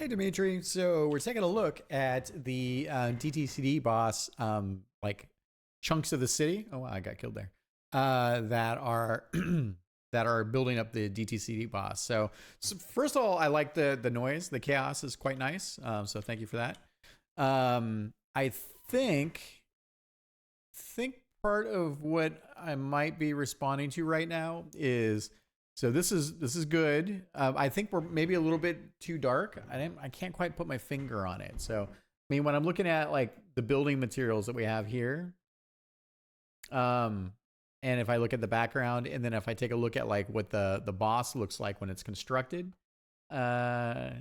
Hey Dimitri, so we're taking a look at the DTCD boss, like chunks of the city. Oh, wow, I got killed there. That are that are building up the DTCD boss. So first of all, I like the noise. The chaos is quite nice. So thank you for that. I think part of what I might be responding to right now is. So this is good. I think we're maybe a little bit too dark. I can't quite put my finger on it. So I mean, when I'm looking at like the building materials that we have here, and if I look at the background, and then if I take a look at like what the boss looks like when it's constructed, I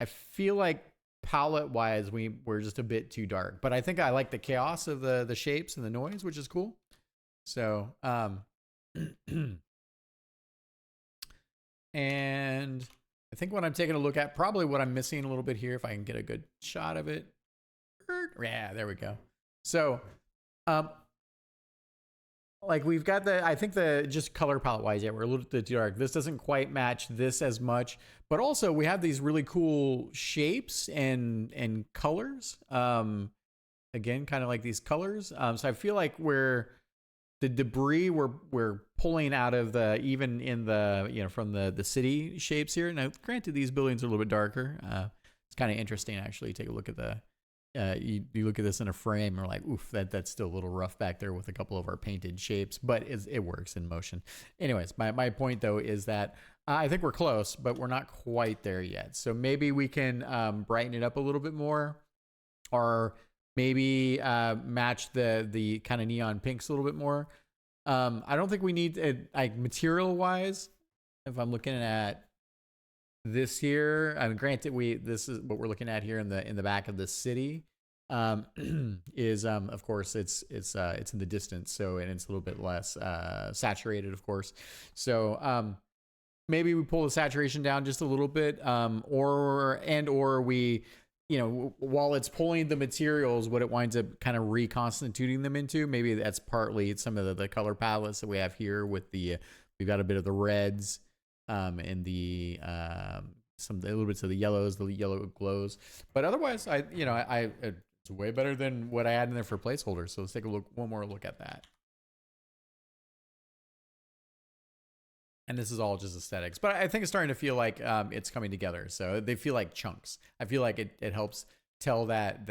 feel like palette wise we're just a bit too dark. But I think I like the chaos of the shapes and the noise, which is cool. So and I think what I'm taking a look at, probably what I'm missing a little bit here, if I can get a good shot of it. Yeah, there we go. So, like we've got I think just color palette wise, yeah, we're a little bit too dark. This doesn't quite match this as much, but also we have these really cool shapes and colors. Again, kind of like these colors. So I feel like the debris we're pulling out of even in the from the city shapes here. Now, granted, these buildings are a little bit darker. It's kind of interesting actually. Take a look at you look at this in a frame. And we're like, oof, that's still a little rough back there with a couple of our painted shapes, but it works in motion. Anyways, my point though is that I think we're close, but we're not quite there yet. So maybe we can brighten it up a little bit more, or maybe match the kind of neon pinks a little bit more. I don't think we need like material wise. If I'm looking at this here, I mean, granted, this is what we're looking at here in the back of the city. Is of course it's in the distance, so and it's a little bit less saturated, of course. So maybe we pull the saturation down just a little bit, or we. While it's pulling the materials, what it winds up kind of reconstituting them into, maybe that's partly some of the color palettes that we have here with we've got a bit of the reds, and a little bits of the yellows, the yellow glows. But otherwise, it's way better than what I had in there for placeholders. So let's take one more look at that. And this is all just aesthetics, but I think it's starting to feel like it's coming together. So they feel like chunks. I feel like it helps tell that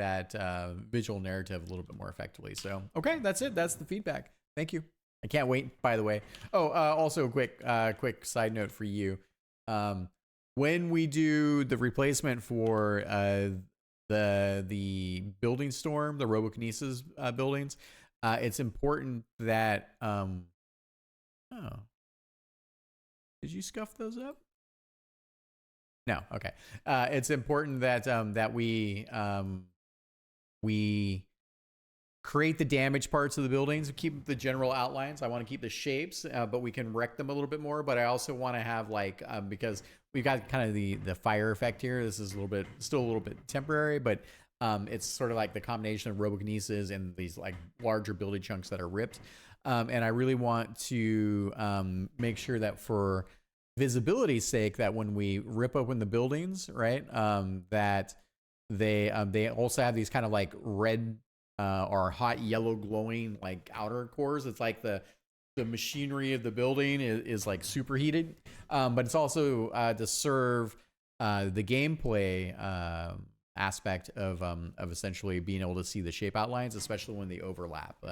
visual narrative a little bit more effectively. So, okay, that's it. That's the feedback. Thank you. I can't wait, by the way. Oh, also a quick side note for you. When we do the replacement for the building storm, the Robokinesis buildings, it's important that did you scuff those up? No. Okay. It's important that we create the damaged parts of the buildings, keep the general outlines. I want to keep the shapes, but we can wreck them a little bit more. But I also want to have because we've got kind of the fire effect here. This is still a little bit temporary, but it's sort of like the combination of Robokinesis and these like larger building chunks that are ripped. And I really want to make sure that for visibility's sake, that when we rip open the buildings, right, that they also have these kind of like red or hot yellow glowing like outer cores. It's like the machinery of the building is like superheated, but it's also to serve the gameplay aspect of essentially being able to see the shape outlines, especially when they overlap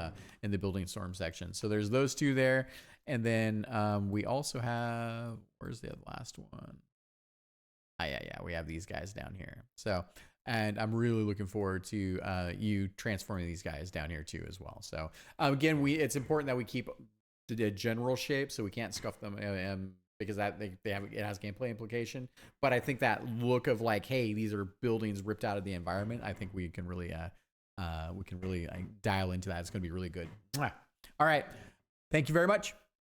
in the building storm section. So there's those two there, and then we also have, where's the last one? Yeah, we have these guys down here. So, and I'm really looking forward to you transforming these guys down here too as well. So again, it's important that we keep the general shape, so we can't scuff them. Because it has gameplay implication, but I think that look of like, hey, these are buildings ripped out of the environment. I think we can really dial into that. It's going to be really good. All right, thank you very much.